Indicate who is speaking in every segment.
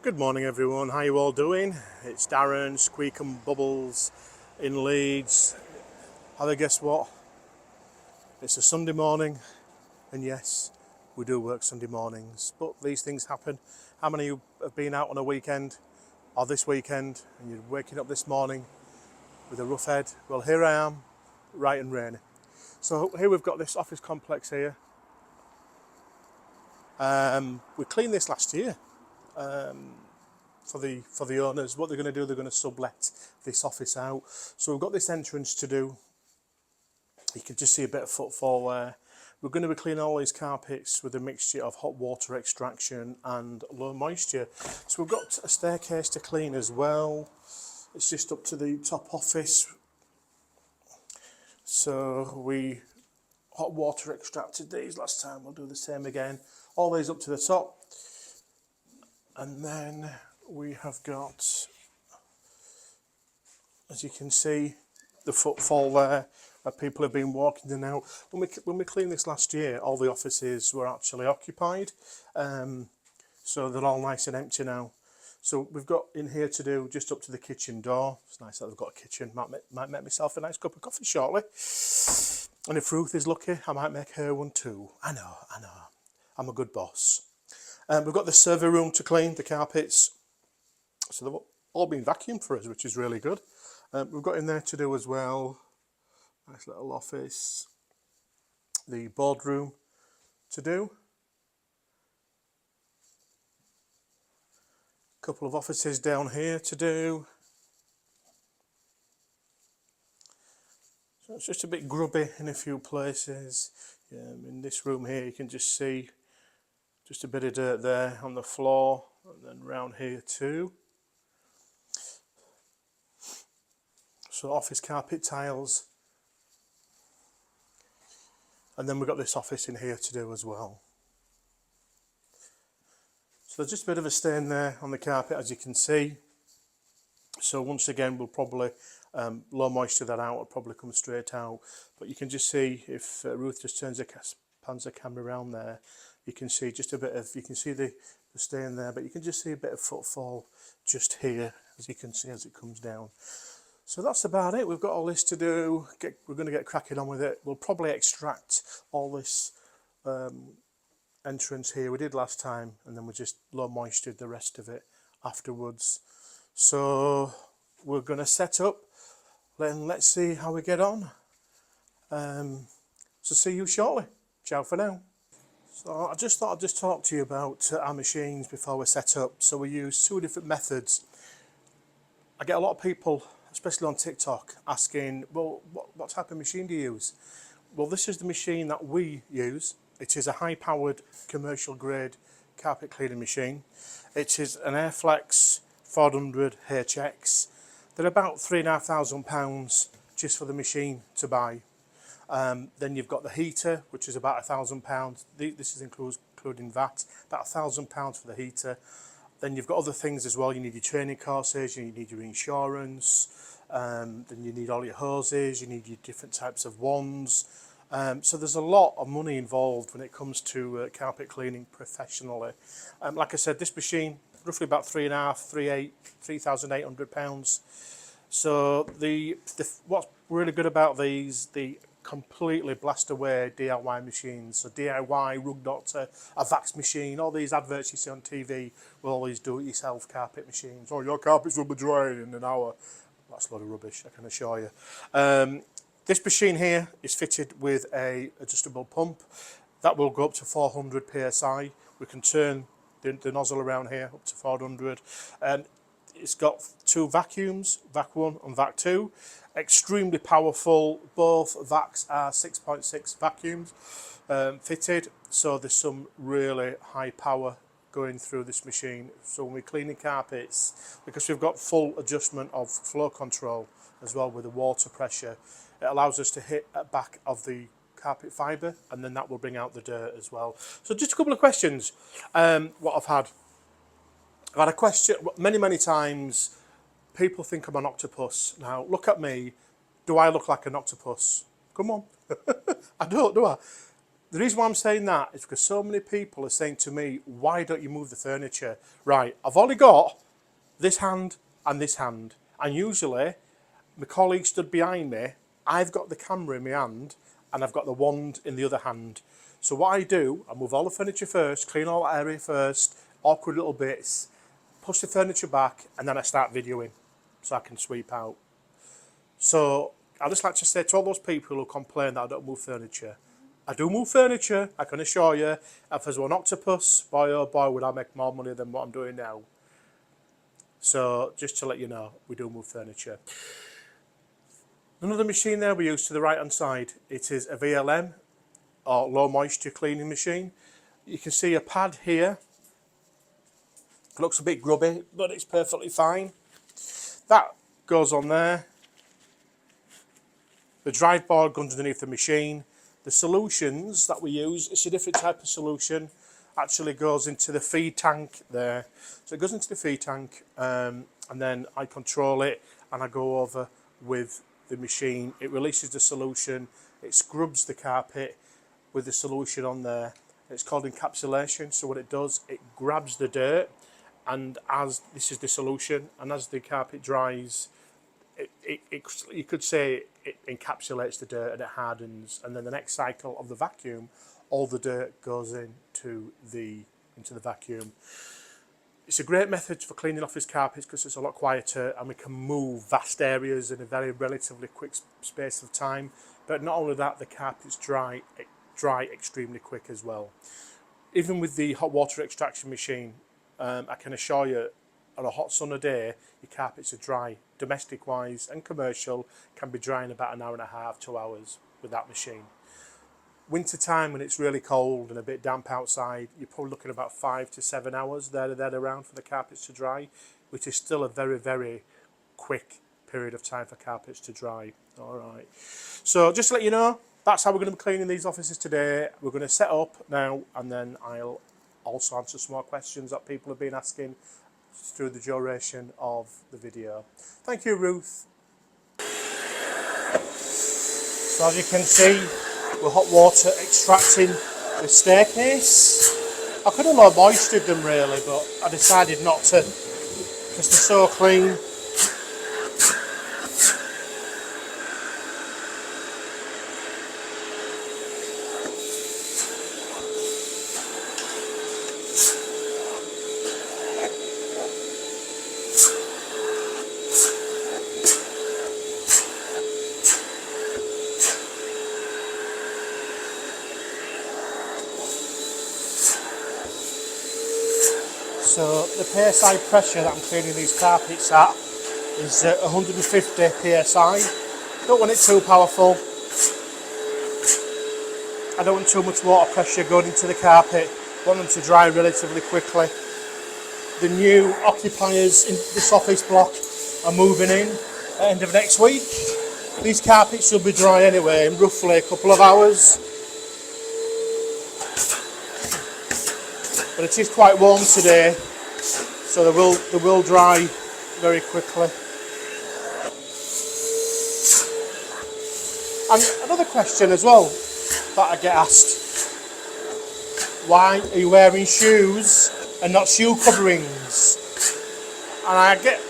Speaker 1: Good morning everyone, how you all doing? It's Darren, Squeak and Bubbles in Leeds. Have I guess what? It's a Sunday morning, and yes, we do work Sunday mornings, but these things happen. How many of you have been out on a weekend, or this weekend, and you're waking up this morning with a rough head? Well, here I am, right and rainy. So here we've got this office complex here. We cleaned this last year. For the owners, what they're going to do, they're going to sublet this office out. So we've got this entrance to do. You can just see a bit of footfall there. We're going to be cleaning all these carpets with a mixture of hot water extraction and low moisture. So we've got a staircase to clean as well. It's just up to the top office. So we hot water extracted these last time. We'll do the same again. All these up to the top. And then we have got, as you can see, the footfall there where people have been walking in and out. When we cleaned this last year, all the offices were actually occupied, so they're all nice and empty now. So we've got in here to do just up to the kitchen door. It's nice that I've got a kitchen. Might make myself a nice cup of coffee shortly. And if Ruth is lucky, I might make her one too. I know. I'm a good boss. We've got the server room to clean, the carpets. So they've all been vacuumed for us, which is really good. We've got in there to do as well, nice little office, the boardroom to do. A couple of offices down here to do. So it's just a bit grubby in a few places. In this room here you can just see just a bit of dirt there on the floor, and then round here too. So office carpet tiles. And then we've got this office in here to do as well. So there's just a bit of a stain there on the carpet, as you can see. So once again, we'll probably low moisture that out, it'll probably come straight out. But you can just see, if Ruth just pans the camera around there, you can see just a bit of, you can see the stain there, but you can just see a bit of footfall just here, as you can see as it comes down. So that's about it. We've got all this to do. We're going to get cracking on with it. We'll probably extract all this entrance here. We did last time, and then we just low moistured the rest of it afterwards. So we're going to set up, and let's see how we get on. So see you shortly. Ciao for now. So I just thought I'd just talk to you about our machines before we set up. So we use two different methods. I get a lot of people, especially on TikTok, asking, well, what type of machine do you use? Well, this is the machine that we use. It is a high-powered commercial grade carpet cleaning machine. It is an Airflex 400 HX. They're about £3,500 just for the machine to buy. Then you've got the heater, which is about £1,000. This is including VAT, about £1,000 for the heater. Then you've got other things as well. You need your training courses, you need your insurance, then you need all your hoses, you need your different types of wands. So there's a lot of money involved when it comes to carpet cleaning professionally. Like I said, this machine, roughly about £3,800. So what's really good about these, the completely blast away DIY machines. So DIY, Rug Doctor, a Vax machine, all these adverts you see on TV will always do it yourself carpet machines. Oh, your carpets will be drying in an hour. That's a lot of rubbish, I can assure you. This machine here is fitted with a adjustable pump that will go up to 400 psi. We can turn the nozzle around here up to 400. It's got two vacuums, Vac 1 and Vac 2. Extremely powerful. Both Vacs are 6.6 vacuums fitted, so there's some really high power going through this machine. So when we're cleaning carpets, because we've got full adjustment of flow control as well with the water pressure, it allows us to hit at back of the carpet fibre, and then that will bring out the dirt as well. So just a couple of questions. What I've had a question many times. People think I'm an octopus. Now look at me. Do I look like an octopus? Come on. I don't, do I? The reason why I'm saying that is because so many people are saying to me, why don't you move the furniture? Right, I've only got this hand and this hand. And usually, my colleague stood behind me, I've got the camera in my hand, and I've got the wand in the other hand. So what I do, I move all the furniture first, clean all that area first, awkward little bits, push the furniture back, and then I start videoing so I can sweep out. So I just like to say to all those people who complain that I don't move furniture, I do move furniture, I can assure you. If there's one Octopus, boy oh boy would I make more money than what I'm doing now. So just to let you know, we do move furniture. Another machine there we use to the right hand side, it is a VLM or low moisture cleaning machine. You can see a pad here. It looks a bit grubby, but it's perfectly fine. That goes on there. The drive board goes underneath the machine. The solutions that we use, it's a different type of solution, actually goes into the feed tank there. So it goes into the feed tank, and then I control it and I go over with the machine. It releases the solution, it scrubs the carpet with the solution on there. It's called encapsulation. So what it does, it grabs the dirt, and as this is the solution, and as the carpet dries, you could say it encapsulates the dirt and it hardens, and then the next cycle of the vacuum, all the dirt goes into the vacuum. It's a great method for cleaning office carpets because it's a lot quieter and we can move vast areas in a very relatively quick space of time. But not only that, the carpets dry extremely quick as well. Even with the hot water extraction machine, I can assure you, on a hot summer day, your carpets are dry, domestic wise and commercial, can be dry in about an hour and a half, 2 hours with that machine. Winter time when it's really cold and a bit damp outside, you're probably looking about 5 to 7 hours there around for the carpets to dry, which is still a very, very quick period of time for carpets to dry. All right. So just to let you know, that's how we're going to be cleaning these offices today. We're going to set up now, and then I'll also answer some more questions that people have been asking through the duration of the video. Thank you, Ruth. So as you can see, we're hot water extracting the staircase. I could have low moistured them really, but I decided not to because they're so clean. So the PSI pressure that I'm cleaning these carpets at is 150 PSI. Don't want it too powerful. I don't want too much water pressure going into the carpet. I want them to dry relatively quickly. The new occupiers in this office block are moving in at the end of next week. These carpets will be dry anyway in roughly a couple of hours. But it is quite warm today, so they will dry very quickly. And another question as well that I get asked: why are you wearing shoes and not shoe coverings? And I get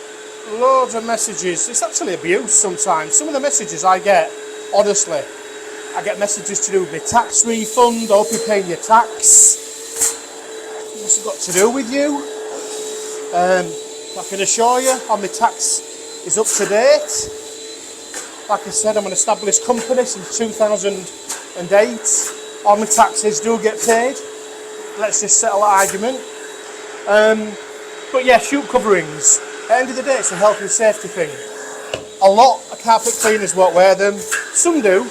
Speaker 1: loads of messages. It's actually abuse sometimes. Some of the messages I get, honestly, I get messages to do with my tax refund. I hope you're paying your tax. What's it got to do with you? I can assure you, all my tax is up to date. Like I said, I'm an established company since 2008. All my taxes do get paid. Let's just settle that argument. But yeah, shoe coverings. At the end of the day, it's a health and safety thing. A lot of carpet cleaners won't wear them. Some do.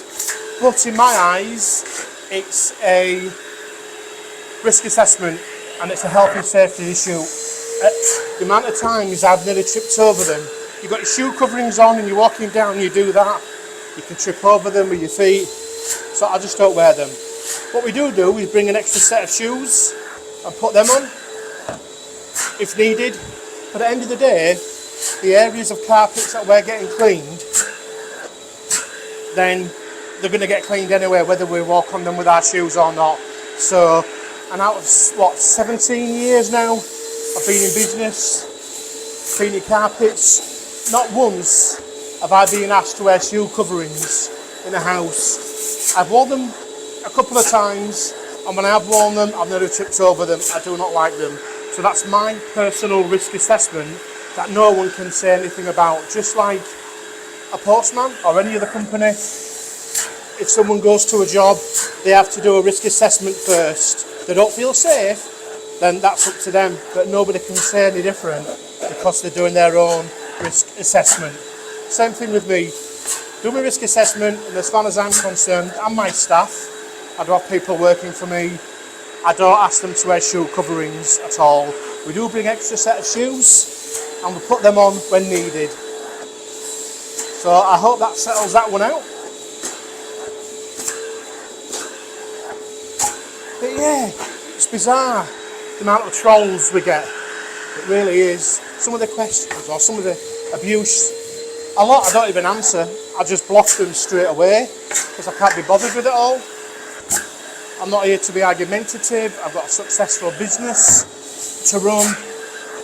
Speaker 1: But in my eyes, it's a risk assessment. And it's a health and safety issue. The amount of times I've nearly tripped over them. You've got your shoe coverings on and you're walking down and you do that. You can trip over them with your feet. So I just don't wear them. What we do is bring an extra set of shoes and put them on if needed. But at the end of the day, the areas of carpets that we're getting cleaned, then they're going to get cleaned anyway, whether we walk on them with our shoes or not. So, and out of what, 17 years now I've been in business, cleaning carpets, not once have I been asked to wear shoe coverings in a house. I've worn them a couple of times, and when I have worn them, I've never tripped over them. I do not like them. So that's my personal risk assessment that no one can say anything about. Just like a postman or any other company, if someone goes to a job, they have to do a risk assessment first. They don't feel safe, then that's up to them. But nobody can say any different because they're doing their own risk assessment. Same thing with me. Do my risk assessment, and as far as I'm concerned, and my staff, I do have people working for me, I don't ask them to wear shoe coverings at all. We do bring extra set of shoes, and we put them on when needed. So I hope that settles that one out. But yeah, it's bizarre the amount of trolls we get. It really is. Some of the questions or some of the abuse, a lot I don't even answer. I just block them straight away because I can't be bothered with it all. I'm not here to be argumentative. I've got a successful business to run.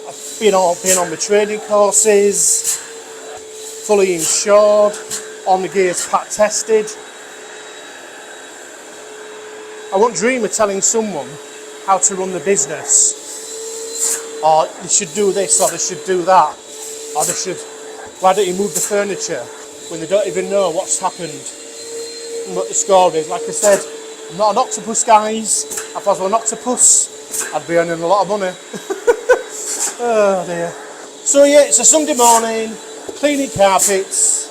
Speaker 1: I've been on my training courses, fully insured, on the gears pat tested. I won't dream of telling someone how to run the business, or they should do this, or they should do that, or they should, why don't you move the furniture, when they don't even know what's happened and what the score is. Like I said, I'm not an octopus, guys. If I was an octopus, I'd be earning a lot of money. Oh dear. So yeah, it's a Sunday morning, cleaning carpets.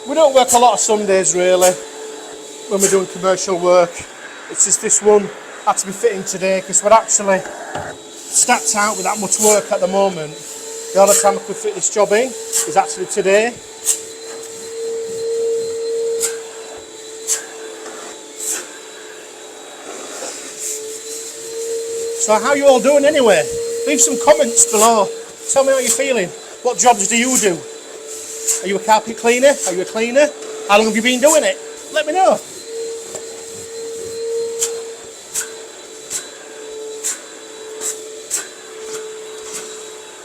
Speaker 1: We don't work a lot of Sundays really when we're doing commercial work. It's just this one had to be fitting today because we're actually stacked out with that much work at the moment. The only time I could fit this job in is actually today. So how are you all doing anyway? Leave some comments below. Tell me how you're feeling. What jobs do you do? Are you a carpet cleaner? Are you a cleaner? How long have you been doing it? Let me know.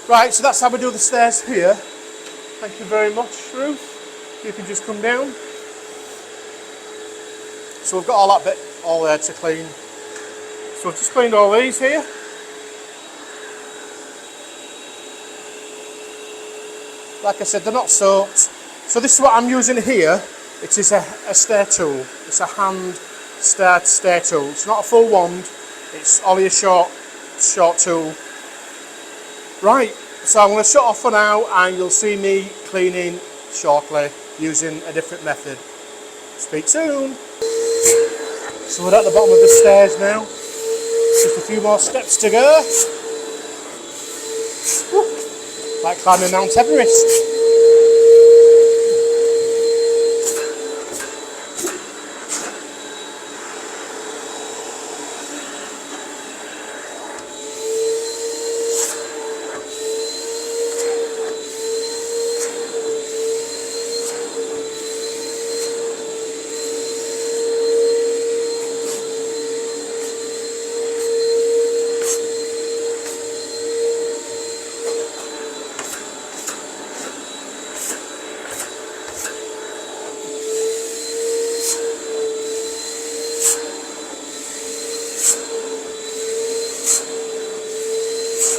Speaker 1: Right, so that's how we do the stairs here. Thank you very much, Ruth. You can just come down. So we've got all that bit all there to clean. So I've just cleaned all these here. Like I said, they're not soaked. So this is what I'm using here. It is a stair tool. It's a hand stair tool. It's not a full wand. It's only a short tool. Right, so I'm going to shut off for now and you'll see me cleaning shortly using a different method. Speak soon. So we're at the bottom of the stairs now. Just a few more steps to go. Woo. Like climbing Mount Everest.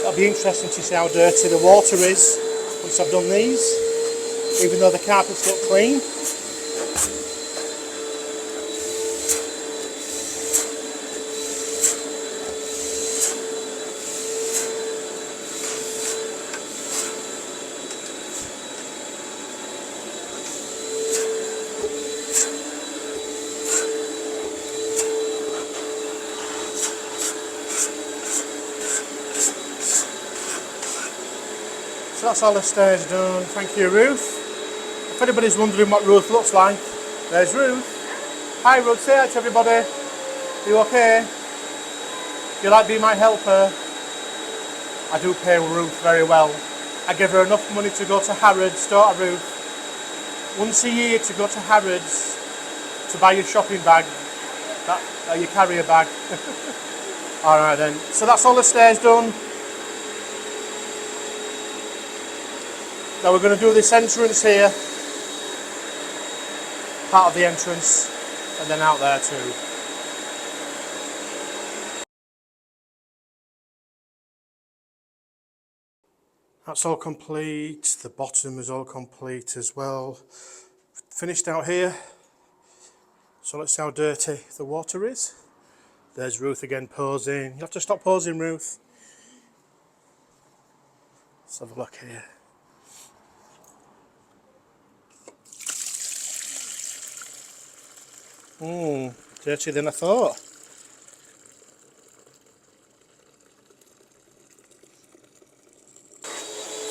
Speaker 1: It'll be interesting to see how dirty the water is once I've done these, even though the carpets look clean. So that's all the stairs done. Thank you, Ruth. If anybody's wondering what Ruth looks like, there's Ruth. Hi Ruth, say hi to everybody. Are you okay? You like being my helper? I do pay Ruth very well. I give her enough money to go to Harrods, don't I, Ruth? once a year to go to Harrods to buy your shopping bag, your carrier bag. Alright then, so that's all the stairs done. Now we're going to do this entrance here, part of the entrance, and then out there too. That's all complete, the bottom is all complete as well. Finished out here, so let's see how dirty the water is. There's Ruth again posing. You have to stop posing, Ruth. Let's have a look here. Dirtier than I thought.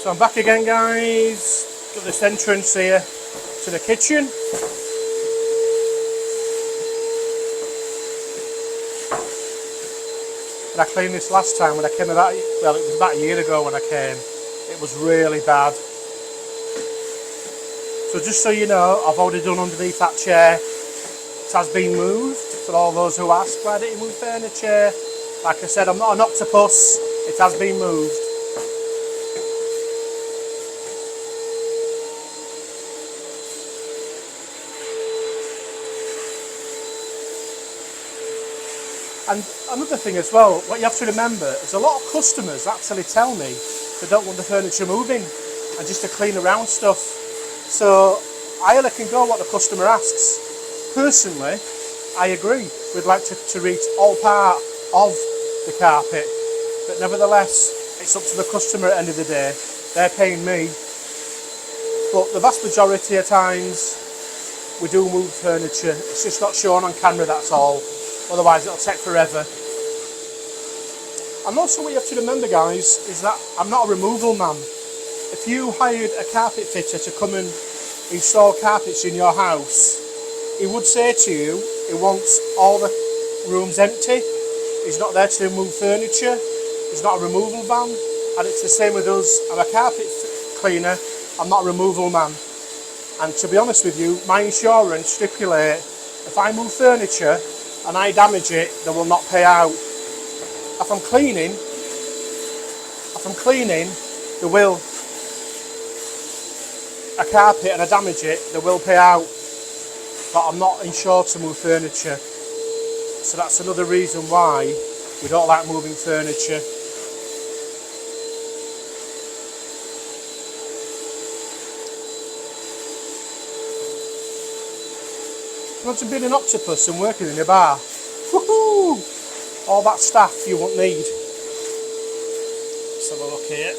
Speaker 1: So I'm back again, guys. Got this entrance here to the kitchen. And I cleaned this last time when I came about, well, it was about a year ago when I came. It was really bad. So just so you know, I've already done underneath that chair. It has been moved. For all those who ask, why didn't you move furniture? Like I said, I'm not an octopus. It has been moved. And another thing as well, what you have to remember is a lot of customers actually tell me they don't want the furniture moving and just to clean around stuff. So I only can go what the customer asks. Personally, I agree. We'd like to reach all part of the carpet, but nevertheless, it's up to the customer at the end of the day. They're paying me. But the vast majority of times, we do move furniture. It's just not shown on camera, that's all. Otherwise it'll take forever. And also what you have to remember, guys, is that I'm not a removal man. If you hired a carpet fitter to come and install carpets in your house, he would say to you, he wants all the rooms empty. He's not there to move furniture. He's not a removal van. And it's the same with us. I'm a carpet cleaner. I'm not a removal man. And to be honest with you, my insurance stipulate if I move furniture and I damage it, they will not pay out. If I'm cleaning, they will. A carpet and I damage it, they will pay out. But I'm not insured to move furniture. So that's another reason why we don't like moving furniture. Imagine being an octopus and working in a bar. Woohoo! All that staff you won't need. Let's have a look here.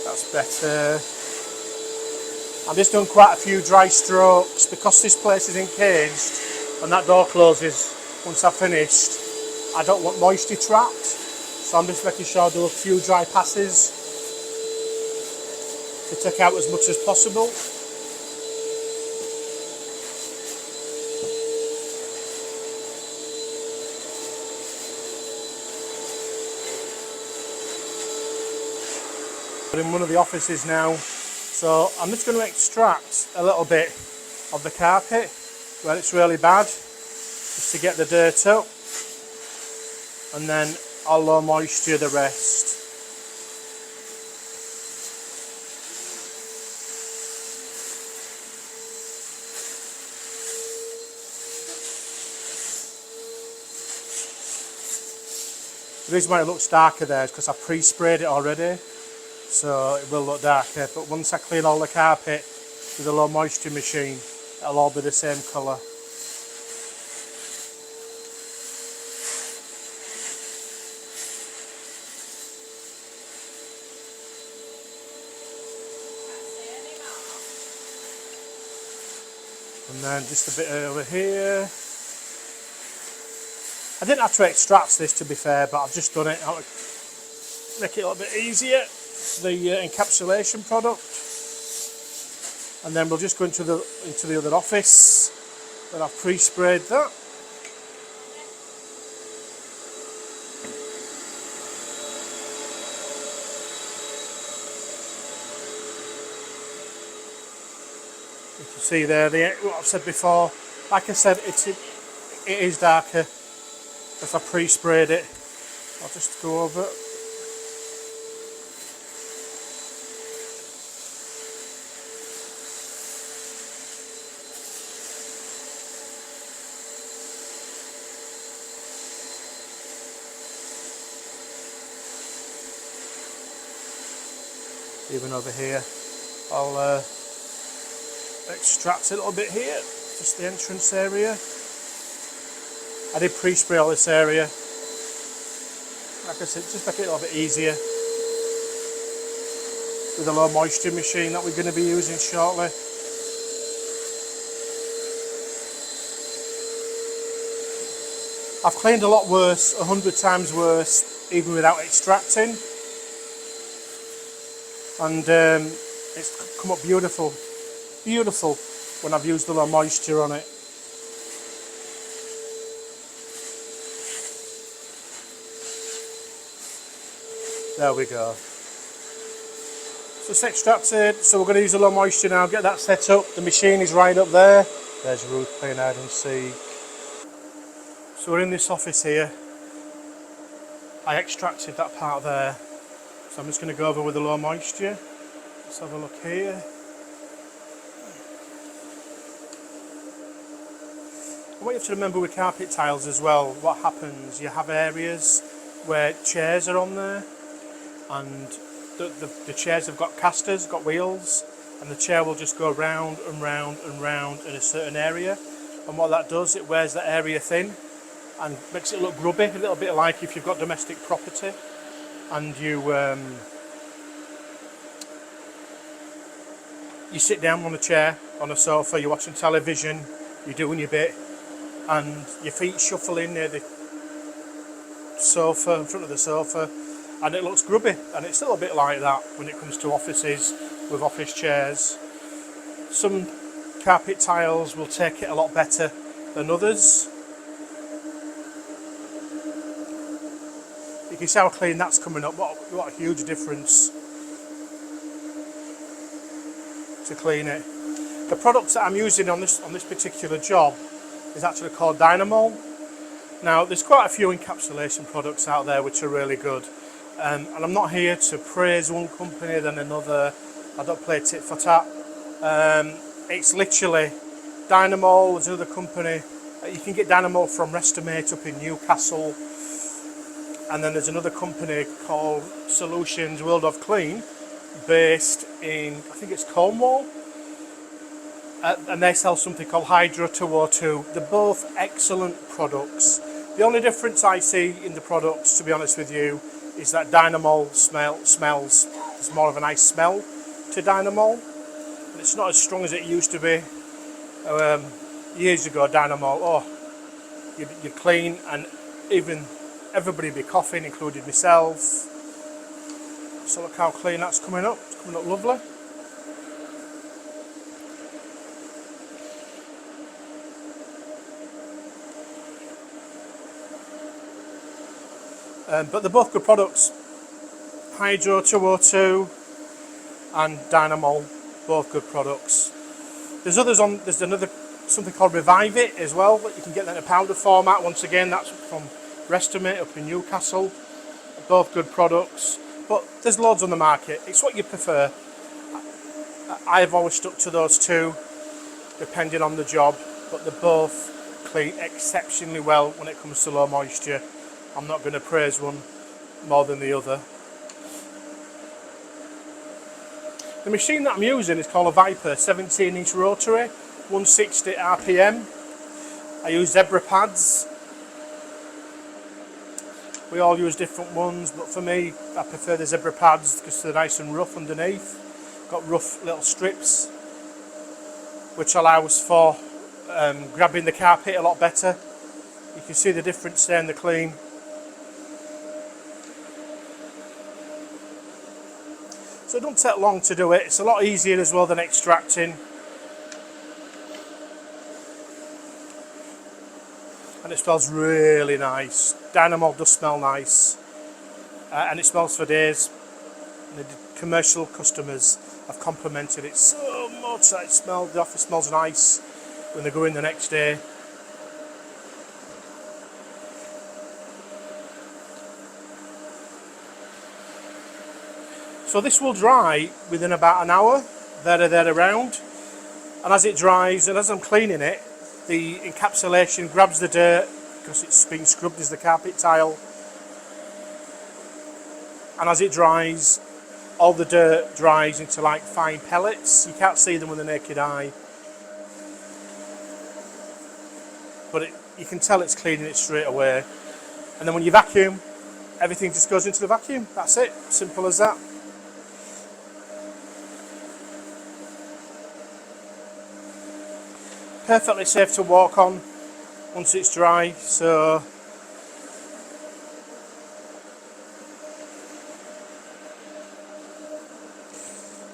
Speaker 1: That's better. I've just done quite a few dry strokes because this place is encaged and that door closes once I've finished. I don't want moisture trapped, so I'm just making sure I do a few dry passes to take out as much as possible. We're in one of the offices now, so I'm just going to extract a little bit of the carpet where it's really bad, just to get the dirt up, and then I'll low moisture the rest. The reason why it looks darker there is because I pre-sprayed it already, so it will look darker, but once I clean all the carpet with a low moisture machine, it'll all be the same colour. And then just a bit over here. I didn't have to extract this, to be fair, but I've just done it. I'll make it a little bit easier. The encapsulation product, and then we'll just go into the other office where I've pre-sprayed that. See there, what I've said before. Like I said, it is darker if I pre-sprayed it. I'll just go over it. Even over here, I'll extract a little bit here, just the entrance area. I did pre-spray all this area. Like I said, just make it a little bit easier with the low moisture machine that we're going to be using shortly. I've cleaned a lot worse, 100 times worse, even without extracting. And it's come up beautiful when I've used the low moisture on it. There we go. So it's extracted, so we're going to use the low moisture now, get that set up. The machine is right up there. There's Ruth playing hide and seek. So we're in this office here. I extracted that part there. So I'm just going to go over with the low moisture. Let's have a look here. What you have to remember with carpet tiles as well, what happens, you have areas where chairs are on there, and the chairs have got casters, got wheels, and the chair will just go round and round and round in a certain area. And what that does, it wears that area thin and makes it look grubby, a little bit like if you've got domestic property and you sit down on a chair, on a sofa, you're watching television, you're doing your bit, and your feet shuffle in near the sofa, in front of the sofa, and it looks grubby. And it's a little bit like that when it comes to offices with office chairs. Some carpet tiles will take it a lot better than others. You can see how clean that's coming up. What a huge difference to clean it. The products that I'm using on this particular job is actually called Dynamo. Now there's quite a few encapsulation products out there which are really good, and I'm not here to praise one company than another. I don't play tit for tat. It's literally Dynamo. There's another company. You can get Dynamo from Restimate up in Newcastle, and then there's another company called Solutions World of Clean based in, I think it's Cornwall, and they sell something called Hydro 202. They're both excellent products. The only difference I see in the products, to be honest with you, is that Dynamo smells. There's more of a nice smell to Dynamo, and it's not as strong as it used to be. Years ago, Dynamo, you'd clean and even everybody would be coughing, including myself. So look how clean that's coming up. It's coming up lovely. But they're both good products. Hydro 202 and Dynamo, both good products. There's another something called Revive It as well, but you can get that in a powder format. Once again, that's from Restimate up in Newcastle. Both good products, but there's loads on the market. It's what you prefer. I've always stuck to those two, depending on the job, but they're both clean exceptionally well when it comes to low moisture. I'm not going to praise one more than the other. The machine that I'm using is called a Viper 17-inch rotary, 160 RPM. I use zebra pads. We all use different ones, but for me, I prefer the zebra pads because they're nice and rough underneath. Got rough little strips, which allows for grabbing the carpet a lot better. You can see the difference there in the clean. So it doesn't take long to do it. It's a lot easier as well than extracting. And it smells really nice. Dynamo does smell nice. And it smells for days. The commercial customers have complimented it so good. So the office smells nice when they go in the next day. So this will dry within about an hour, there around. And as it dries, and as I'm cleaning it, the encapsulation grabs the dirt, because it's been scrubbed as the carpet tile. And as it dries, all the dirt dries into like fine pellets. You can't see them with the naked eye. But you can tell it's cleaning it straight away. And then when you vacuum, everything just goes into the vacuum. That's it, simple as that. Perfectly safe to walk on once it's dry, so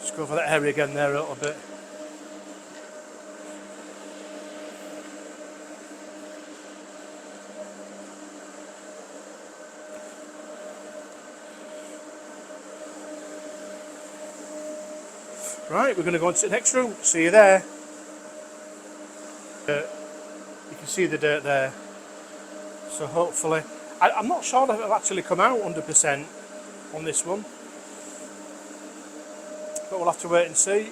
Speaker 1: just go for that area again there a little bit. Right, we're going to go into the next room. See you there. You can see the dirt there. So hopefully, I'm not sure that it'll actually come out 100% on this one, but we'll have to wait and see.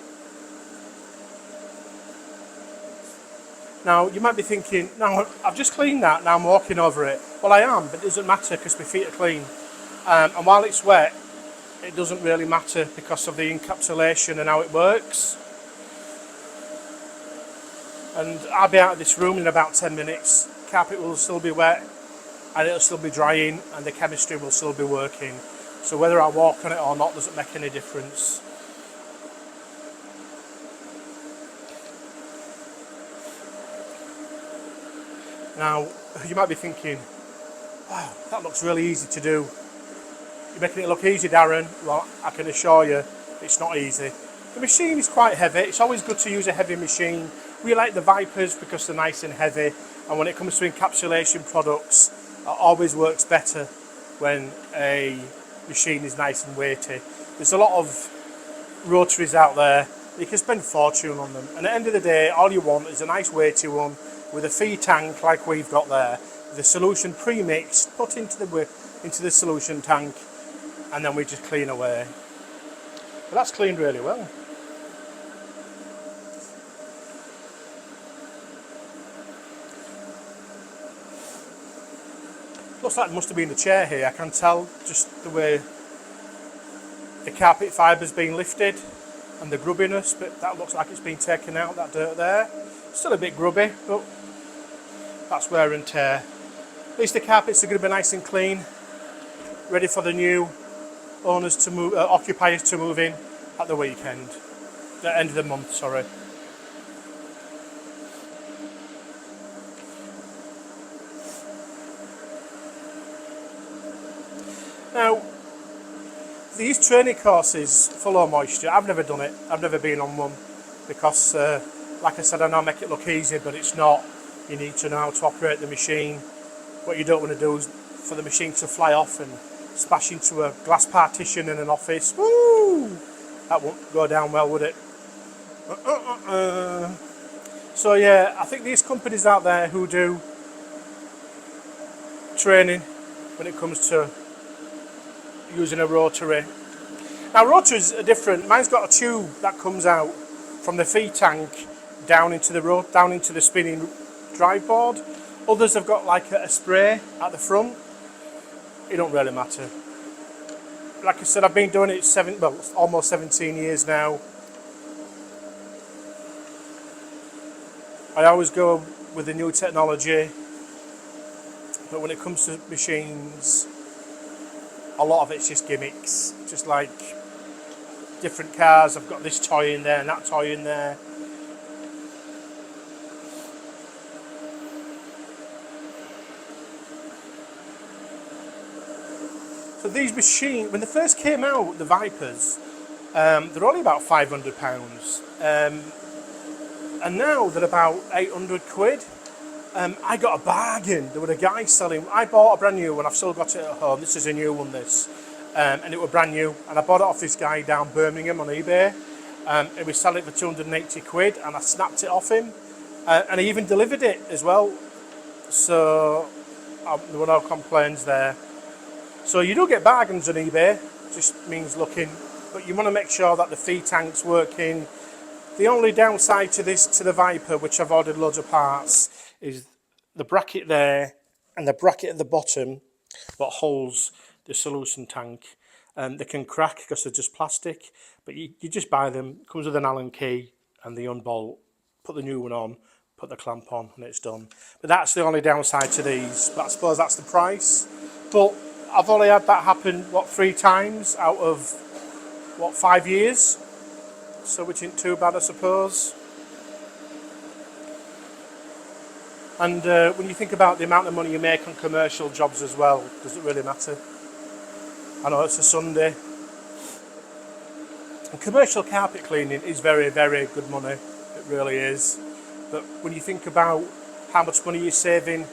Speaker 1: Now you might be thinking, now I've just cleaned that, now I'm walking over it. Well, I am, but it doesn't matter because my feet are clean. And while it's wet, it doesn't really matter because of the encapsulation and how it works. And I'll be out of this room in about 10 minutes. Carpet will still be wet and it'll still be drying and the chemistry will still be working. So whether I walk on it or not doesn't make any difference. Now, you might be thinking, wow, that looks really easy to do. You're making it look easy, Darren. Well, I can assure you, it's not easy. The machine is quite heavy. It's always good to use a heavy machine. We like the Vipers because they're nice and heavy. And when it comes to encapsulation products, it always works better when a machine is nice and weighty. There's a lot of rotaries out there. You can spend a fortune on them. And at the end of the day, all you want is a nice weighty one with a feed tank like we've got there. The solution pre-mixed, put into the solution tank, and then we just clean away. But that's cleaned really well. Looks like it must have been the chair here. I can tell just the way the carpet fiber's been lifted and the grubbiness, but that looks like it's been taken out, that dirt there. Still a bit grubby, but that's wear and tear. At least the carpets are going to be nice and clean, ready for the new owners to move, occupiers to move in at the weekend, the end of the month, sorry. Now, these training courses for low moisture, I've never done it. I've never been on one because, like I said, I know I make it look easy, but it's not. You need to know how to operate the machine. What you don't want to do is for the machine to fly off and smash into a glass partition in an office. Woo! That won't go down well, would it? So yeah, I think these companies out there who do training when it comes to using a rotary. Now rotaries are different. Mine's got a tube that comes out from the feed tank down into the spinning drive board. Others have got like a spray at the front. It don't really matter. Like I said, I've been doing it almost 17 years now. I always go with the new technology, but when it comes to machines, a lot of it's just gimmicks. Just like different cars, I've got this toy in there and that toy in there. So these machines, when they first came out, the Vipers, they're only about £500. And now they're about 800 quid. I got a bargain. There was a guy selling, I bought a brand new one, I've still got it at home. This is a new one, this. And it was brand new. And I bought it off this guy down Birmingham on eBay. and we sell it for 280 quid, and I snapped it off him, and he even delivered it as well. So there were no complaints there. So you do get bargains on eBay, just means looking, but you want to make sure that the feed tank's working. The only downside to this, to the Viper, which I've ordered loads of parts, is the bracket there and the bracket at the bottom what holds the solution tank. They can crack because they're just plastic, but you just buy them, comes with an Allen key and the unbolt, put the new one on, put the clamp on, and it's done. But that's the only downside to these, but I suppose that's the price. But I've only had that happen, 3 times out of, 5 years? So which isn't too bad, I suppose. And when you think about the amount of money you make on commercial jobs as well, does it really matter? I know it's a Sunday. And commercial carpet cleaning is very, very good money. It really is. But when you think about how much money you're saving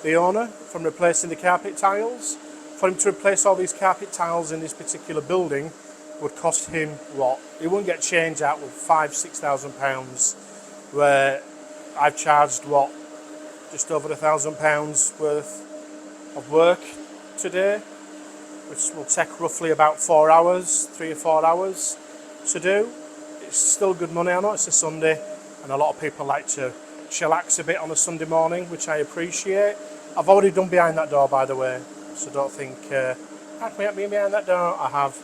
Speaker 1: the owner from replacing the carpet tiles, for him to replace all these carpet tiles in this particular building would cost him what? He wouldn't get change out with £5,000-6,000, where I've charged what? Just over £1,000 worth of work today, which will take roughly about 4 hours, 3 or 4 hours to do. It's still good money. I know it's a Sunday and a lot of people like to chillax a bit on a Sunday morning, which I appreciate. I've already done behind that door, by the way, so don't think I can't be behind that door. I have.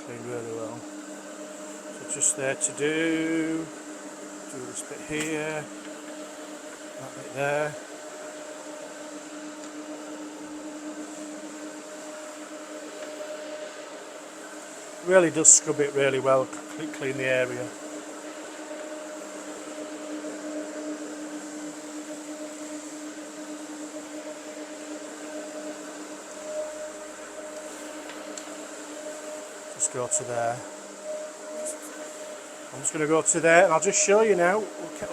Speaker 1: Cleaned really well. So just there to do this bit here, that bit there. Really does scrub it really well, clean the area. Just go to there. I'm just going to go to there and I'll just show you now.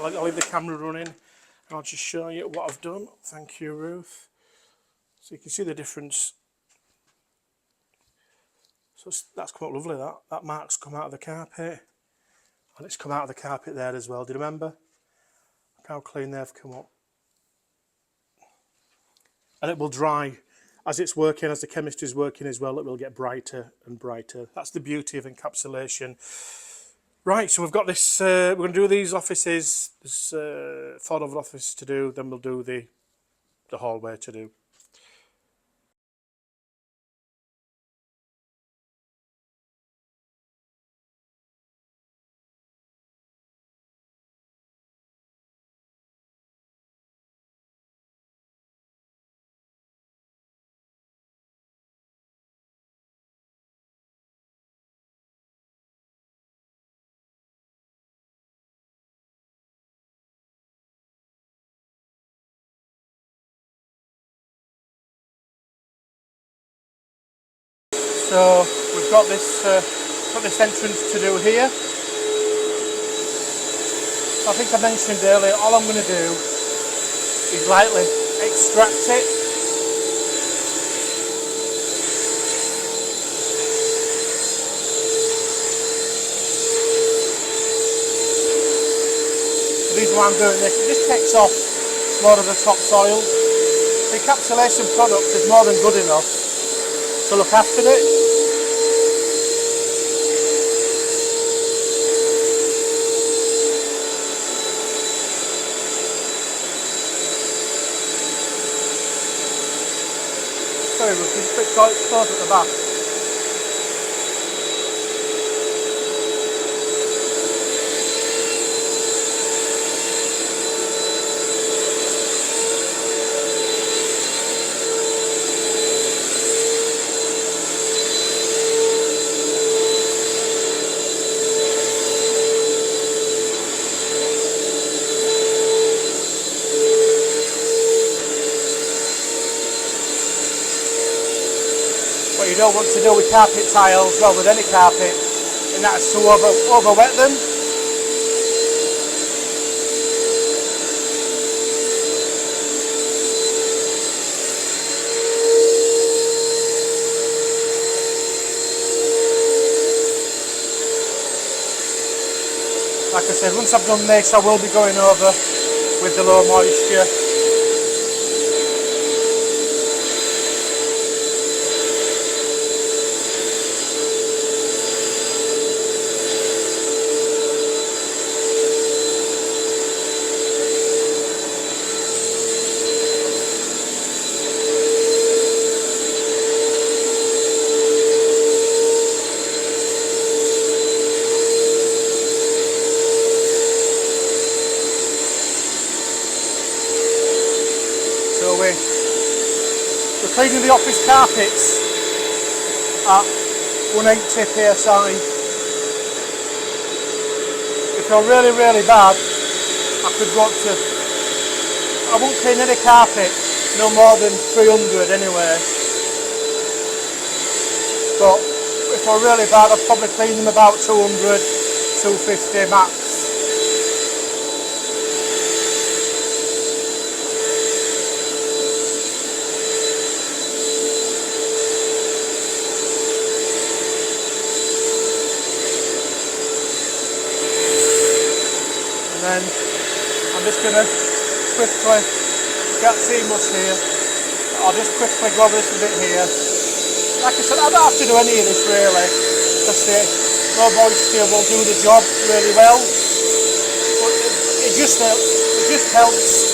Speaker 1: I'll leave the camera running and I'll just show you what I've done. Thank you, Ruth. So you can see the difference. So that's come out lovely, that mark's come out of the carpet, and it's come out of the carpet there as well. Do you remember? Look how clean they've come up. And it will dry as it's working, as the chemistry is working as well. It will get brighter and brighter. That's the beauty of encapsulation. Right, so we've got this, we're going to do these offices, there's 4 other offices to do, then we'll do the hallway to do. So we've got this entrance to do here. I think I mentioned earlier, all I'm going to do is lightly extract it. The reason why I'm doing this, it just takes off more of the topsoil. The encapsulation product is more than good enough to look after it. Sorry, Ruth, it's a bit close at the back. What you don't want to do with carpet tiles, well with any carpet, and that's to over wet them. I said, once I've done this, I will be going over with the low moisture. So we're cleaning the office carpets at 180 psi. If they're really, really bad, I could go up to, I won't clean any carpet no more than 300 anyway. But if they're really bad, I'd probably clean them about 200, 250 max. And then I'm just going to quickly, you can't see much here, I'll just quickly go over this a bit here. Like I said, I don't have to do any of this really, because the low moisture will do the job really well, but it just helps.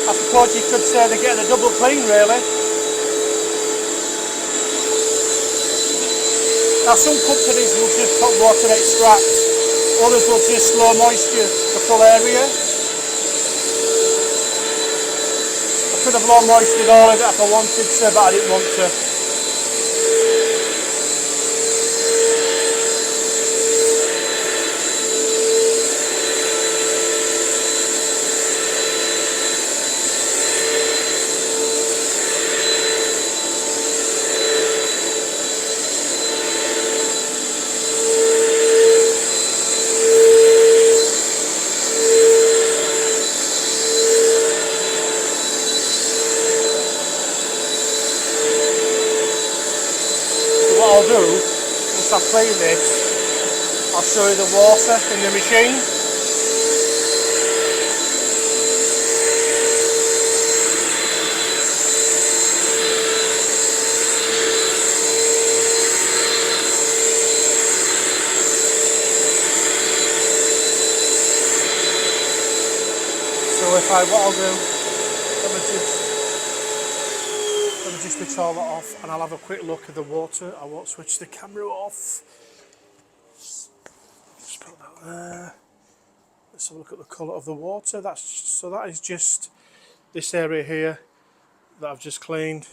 Speaker 1: I suppose you could say they're getting a double clean really. Now some companies will just put water extract, others will just low moisture the full area. I could have low moistured all of it if I wanted to, but I didn't want to. What I'll do, once I clean this, I'll show you the water in the machine. So what I'll do, let me just switch all that off and I'll have a quick look at the water. I won't switch the camera off. Just put that there. Let's have a look at the colour of the water. That is just this area here that I've just cleaned.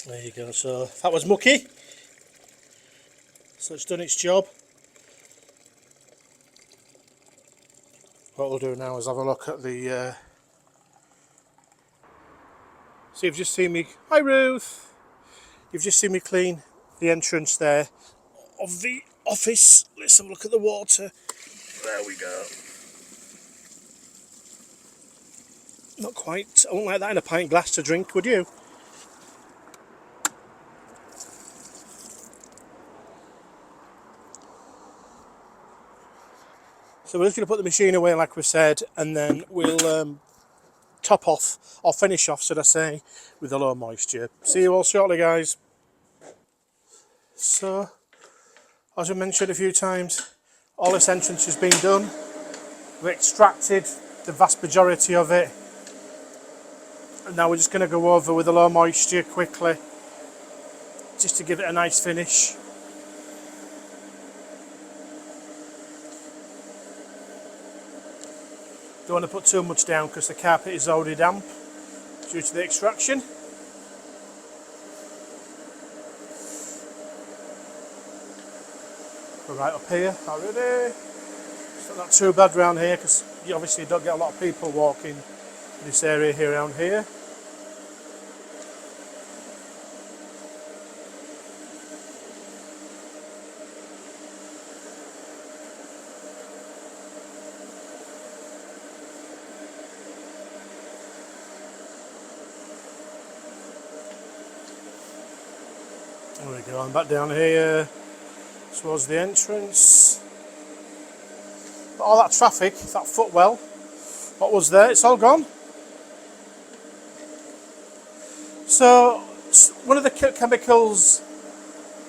Speaker 1: There you go. So that was mucky. So it's done its job. What we'll do now is have a look at the. So you've just seen me. Hi Ruth. You've just seen me clean the entrance there of the office. Let's have a look at the water. There we go. Not quite. I wouldn't like that in a pint glass to drink, would you? So we're just going to put the machine away like we said, and then we'll top off, or finish off should I say, with the low moisture. See you all shortly guys. So, as I mentioned a few times, all this entrance has been done. We've extracted the vast majority of it. And now we're just going to go over with the low moisture quickly, just to give it a nice finish. Don't want to put too much down because the carpet is already damp due to the extraction. We're right up here already. It's not too bad round here because you obviously don't get a lot of people walking in this area here around here. There we go, I'm back down here towards the entrance. But all that traffic, that footwell, what was there, it's all gone. So one of the chemicals,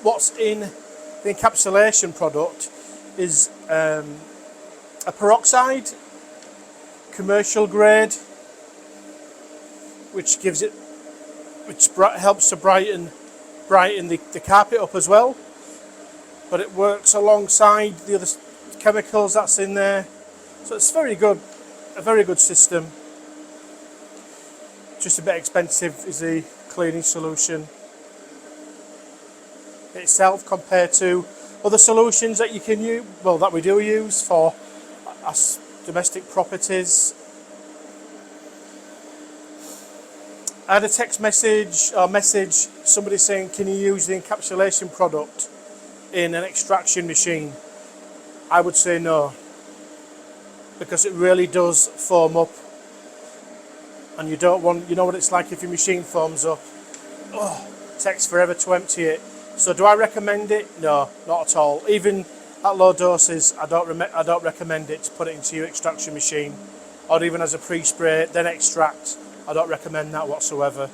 Speaker 1: what's in the encapsulation product is a peroxide, commercial grade, which helps to brighten the carpet up as well. But it works alongside the other chemicals that's in there, so it's very good, a very good system. Just a bit expensive is the cleaning solution itself compared to other solutions that you can use, well, that we do use for domestic properties. I had a text message somebody saying, can you use the encapsulation product in an extraction machine? I would say no, because it really does foam up, and you don't want, you know what it's like if your machine foams up, it takes forever to empty it. So do I recommend it? No, not at all. Even at low doses, I don't recommend it to put it into your extraction machine, or even as a pre-spray then extract. I don't recommend that whatsoever.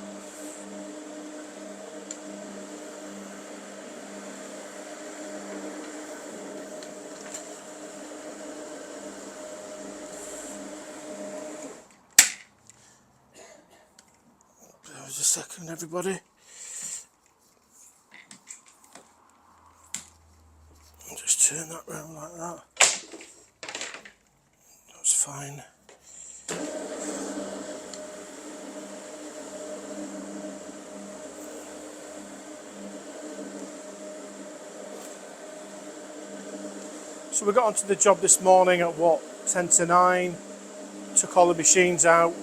Speaker 1: Just a second, everybody. I'll just turn that round like that. That's fine. So we got onto the job this morning at 10 to 9, took all the machines out,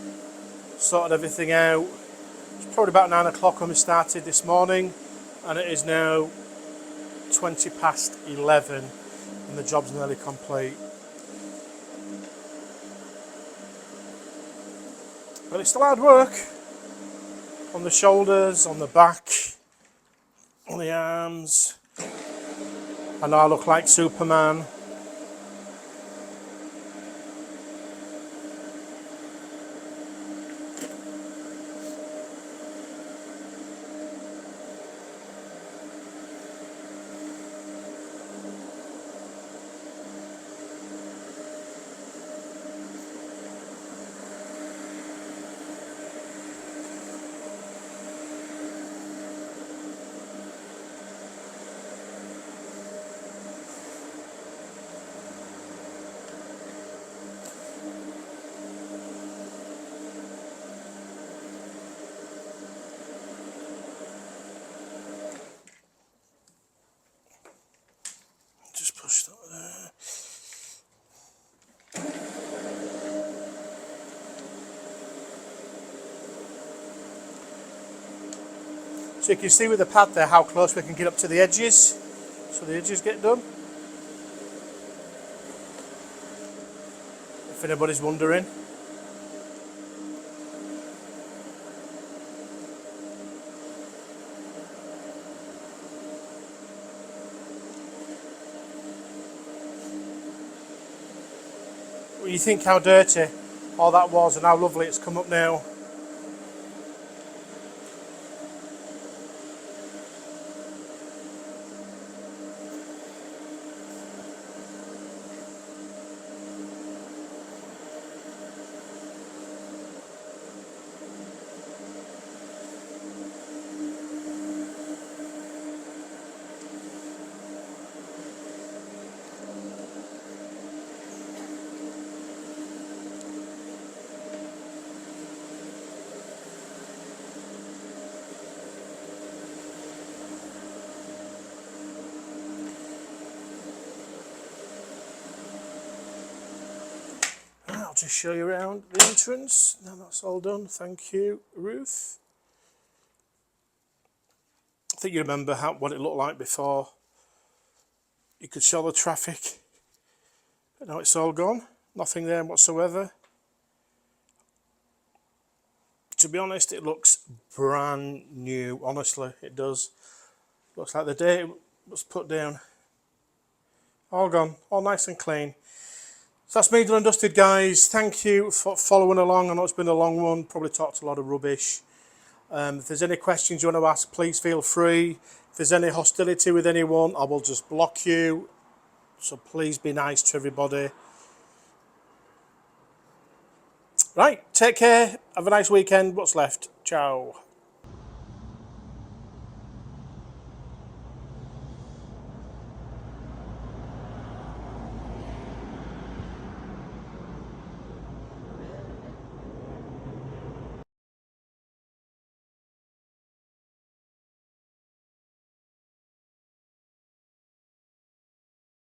Speaker 1: sorted everything out. It's probably about 9 o'clock when we started this morning, and it is now 20 past 11 and the job's nearly complete. But it's still hard work on the shoulders, on the back, on the arms. I know I look like Superman. Just push that there. So you can see with the pad there how close we can get up to the edges, so the edges get done. If anybody's wondering. Well, you think how dirty all that was and how lovely it's come up now. I'll just show you around the entrance. Now that's all done. Thank you, Ruth. I think you remember what it looked like before. You could show the traffic, but now it's all gone. Nothing there whatsoever. To be honest, it looks brand new. Honestly, it does. Looks like the date was put down. All gone, all nice and clean. So that's me done and dusted, guys. Thank you for following along. I know it's been a long one, probably talked a lot of rubbish. If there's any questions you want to ask, please feel free. If there's any hostility with anyone, I will just block you. So please be nice to everybody. Right, take care. Have a nice weekend. What's left? Ciao.